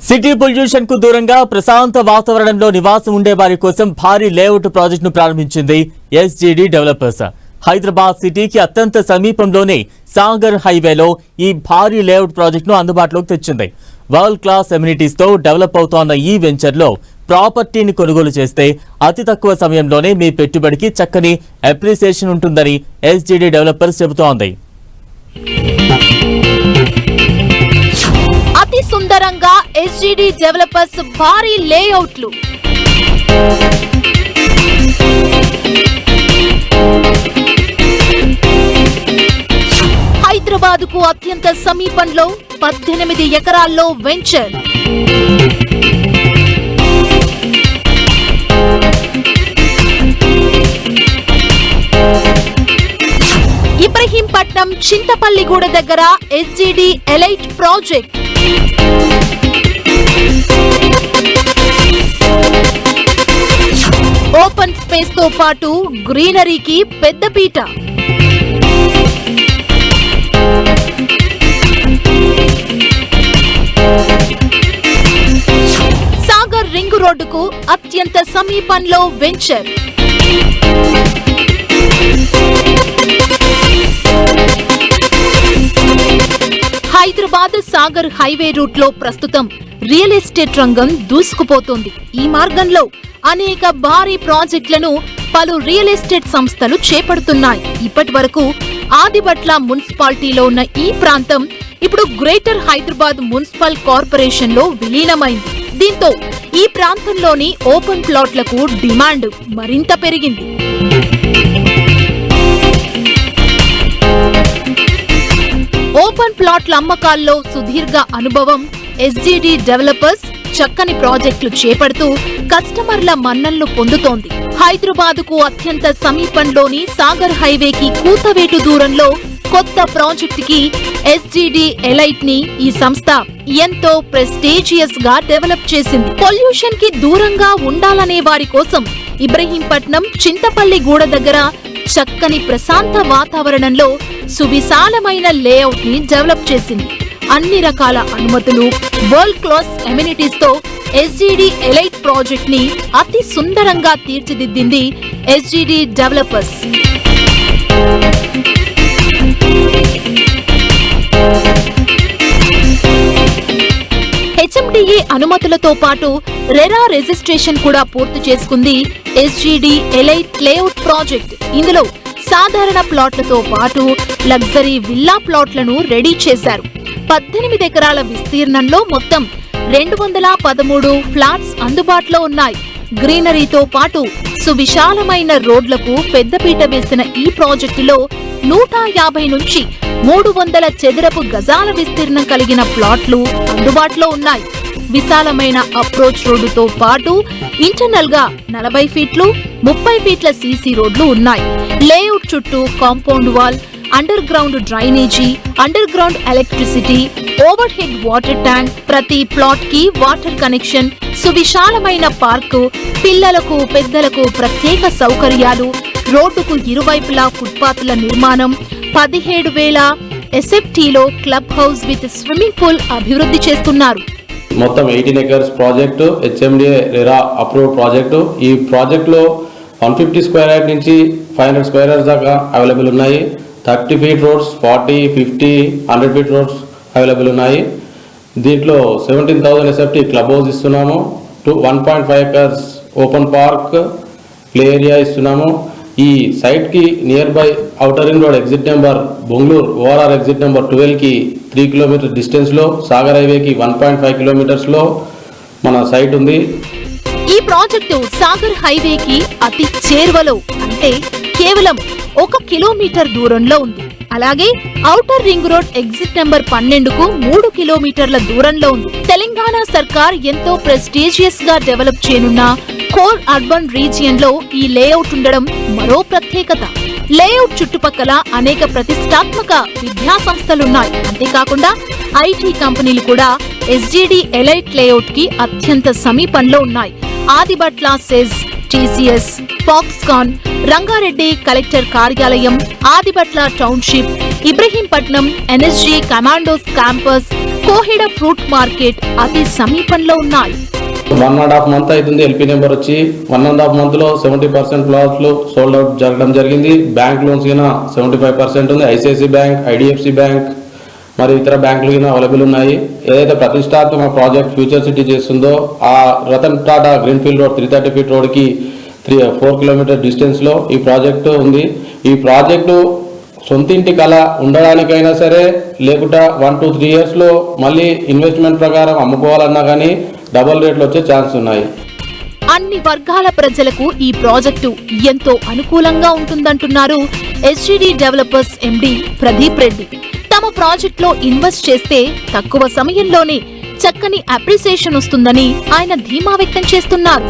City pollution కు దూరంగా ప్రశాంత వాతావరణంలో నివాసం ఉండే వారి కోసం భారీ లేఅవుట్ ప్రాజెక్టును ప్రారంభించింది ఎస్జీడీ డెవలపర్స్. హైదరాబాద్ సిటీకి అత్యంత సమీపంలోనే సాగర్ హైవేలో ఈ భారీ లేఅవుట్ ప్రాజెక్టును అందుబాటులోకి తెచ్చింది. వరల్డ్ క్లాస్ ఎమ్యూనిటీస్ తో డెవలప్ అవుతోన్న ఈ వెంచర్లో ప్రాపర్టీని కొనుగోలు చేస్తే అతి తక్కువ సమయంలోనే మీ పెట్టుబడికి చక్కని అప్రిసియేషన్ ఉంటుందని ఎస్జీడీ డెవలపర్స్ చెబుతోంది. అతి సుందరంగా ఎస్జీడీ డెవలపర్స్ భారీ లేఅవుట్లు. హైదరాబాద్ కు అత్యంత సమీపంలో 18 ఎకరాల్లో వెంచర్. ఇబ్రహీంపట్నం చింతపల్లిగూడ దగ్గర SGD elite project. Open space తో పాటు గ్రీనరీకి పెద్దపీట. సాగర్ రింగ్ రోడ్డుకు అత్యంత సమీపంలో venture. Hyderabad Sagar highway route లో ప్రస్తుతం రియల్ ఎస్టేట్ రంగం దూసుకుపోతోంది. ఈ మార్గంలో అనేక భారీ ప్రాజెక్టులను పలు రియల్ ఎస్టేట్ సంస్థలు చేపడుతున్నాయి. ఇప్పటి వరకు ఆదిబట్ల మున్సిపాలిటీలో ఉన్న ఈ ప్రాంతం ఇప్పుడు గ్రేటర్ హైదరాబాద్ మున్సిపల్ కార్పొరేషన్ లో విలీనమైంది. దీంతో ఈ ప్రాంతంలోని ఓపెన్ ప్లాట్లకు డిమాండ్ మరింత పెరిగింది. ఓపెన్ ప్లాట్ల అమ్మకాల్లో సుదీర్ఘ అనుభవం ఎస్జీడీ డెవలపర్స్ చక్కని ప్రాజెక్టులు చేపడుతూ కస్టమర్ల మన్ననలు పొందుతోంది. హైదరాబాద్ కు అత్యంత సమీపంలోని సాగర్ హైవేకి కూతవేటు దూరంలో కొత్త ప్రాజెక్ట్ కి ఎస్జీడీ ఎలైట్ ని ఈ సంస్థ ఎంతో ప్రెస్టీజియస్ గా డెవలప్ చేసింది. పొల్యూషన్ కి దూరంగా ఉండాలనే వారి కోసం ఇబ్రహీంపట్నం చింతపల్లిగూడ దగ్గర చక్కని ప్రశాంత వాతావరణంలో సువిశాలమైన లేఅవుట్ ని డెవలప్ చేసింది. అన్ని రకాల అనుమతులు, వరల్డ్ క్లాస్ ఎమ్యూనిటీస్ తో ఎస్జీడీ ఎలైట్ ప్రాజెక్ట్ ని అతి సుందరంగా తీర్చిదిద్దింది ఎస్జీడీ డెవలపర్స్. హెచ్ఎండిఏ అనుమతులతో పాటు రెరా రిజిస్ట్రేషన్ కూడా పూర్తి చేసుకుంది ఎస్జీడీ ఎలైట్ లేఅవుట్ ప్రాజెక్ట్. ఇందులో సాధారణ ప్లాట్లతో పాటు లగ్జరీ విల్లా ప్లాట్లను రెడీ చేశారు. 18 ఎకరాల విస్తీర్ణంలో మొత్తం 213 ఫ్లాట్స్ అందుబాటులో ఉన్నాయి. గ్రీనరీతో పాటు సువిశాలమైన రోడ్లకు పెద్దపీట వేసిన ఈ ప్రాజెక్టులో 150 నుంచి 300 చదరపు గజాల విస్తీర్ణం కలిగిన ప్లాట్లు అందుబాటులో ఉన్నాయి. విశాలమైన అప్రోచ్ రోడ్డుతో పాటు ఇంటర్నల్ గా 40 ఫీట్లు 30 ఫీట్ల సీసీ రోడ్లు ఉన్నాయి. లేఅవుట్ చుట్టూ compound wall, underground drainage, underground electricity, overhead water tank, ప్రతి ప్లాట్ కి వాటర్ కనెక్షన్, సువిశాలమైన పార్కు, పిల్లలకు పెద్దలకు ప్రత్యేక సౌకర్యాలు, రోడ్డుకు ఇరువైపులా ఫుట్పాత్ల నిర్మాణం, 17,000 ఎస్ఎఫ్టీలో club house with swimming pool అభివృద్ధి చేస్తున్నారు. మొత్తం 18 acres project, HMDA RERA approved project. ఈ ప్రాజెక్టులో 150 స్క్వేర్ యార్డ్ నుంచి 500 స్క్వేర్ యార్డ్స్ దాకా అవైలబుల్ ఉన్నాయి. 30 feet roads, 40, 50, 100 feet roads available ఉన్నాయి. దీంట్లో 17,000 ఎస్ఎఫ్టీ క్లబ్ హౌస్ ఇస్తున్నాము. 1.5 acres open park play area ఇస్తున్నాము. ఈ సైట్కి nearby outer ring road exit number Bongulur ORR exit number 12కి 3 కిలోమీటర్ డిస్టెన్స్లో, సాగర్ హైవేకి 1.5 కిలోమీటర్స్లో మన సైట్ ఉంది. ఈ ప్రాజెక్టు సాగర్ హైవేకి అతి చేరువలో, అంటే కేవలం 1 కిలోమీటర్ దూరంలో ఉంది. అలాగే outer ring road exit number 12కు 3 కిలోమీటర్ల దూరంలో ఉంది. తెలంగాణ సర్కార్ ఎంతో ప్రెస్టీజియస్ గా డెవలప్ చేయనున్న కోర్ అర్బన్ రీజియన్ లో ఈ లేఅవుట్ ఉండడం మరో ప్రత్యేకత. లేఅవుట్ చుట్టుపక్కల అనేక ప్రతిష్టాత్మక విద్యా సంస్థలున్నాయి. అంతేకాకుండా ఐటీ కంపెనీలు కూడా ఎస్జీడీ ఎలైట్ లేఅవుట్ కి అత్యంత సమీపంలో ఉన్నాయి. Adibatla SEZ, TCS, Foxconn, Rangareddy collector కార్యాలయం, Adibatla township, Ibrahimpatnam NSG commandos campus, Koheda fruit market అతి సమీపంలో ఉన్నాయి. 1.5 month అవుతుంది. ఎల్పీ నెంబర్ వచ్చి 1.5 month లో 70% ప్లాట్లు సోల్డ్ అవుట్ జరగడం జరిగింది. బ్యాంక్ లోన్స్ కింద 75% ఉంది. ఐసిఐసి బ్యాంక్, ఐడిఎఫ్సి బ్యాంక్ మరి ఇతర బ్యాంకులు కింద అవైలబుల్ ఉన్నాయి. ఏదైతే ప్రతిష్టాత్మక ప్రాజెక్ట్ ఫ్యూచర్ సిటీ చేస్తుందో ఆ Ratan Tata greenfield road 330 feet రోడ్కి 4 kilometer డిస్టెన్స్లో ఈ ప్రాజెక్టు ఉంది. ఈ ప్రాజెక్టు సొంతింటి కళ ఉండడానికైనా సరే లేకుండా 1 to 3 yearsలో మళ్ళీ ఇన్వెస్ట్మెంట్ ప్రకారం అమ్ముకోవాలన్నా కానీ డబుల్ రేట్లు వచ్చే ఛాన్స్ ఉన్నాయి. అన్ని వర్గాల ప్రజలకు ఈ ప్రాజెక్టు ఎంతో అనుకూలంగా ఉంటుందంటున్నారు ఎస్జీడీ డెవలపర్స్ ఎండి ప్రదీప్ రెడ్డి. తమ ప్రాజెక్టులో ఇన్వెస్ట్ చేస్తే తక్కువ సమయంలోనే చక్కని అప్రిసియేషన్ వస్తుందని ఆయన ధీమా వ్యక్తం చేస్తున్నారు.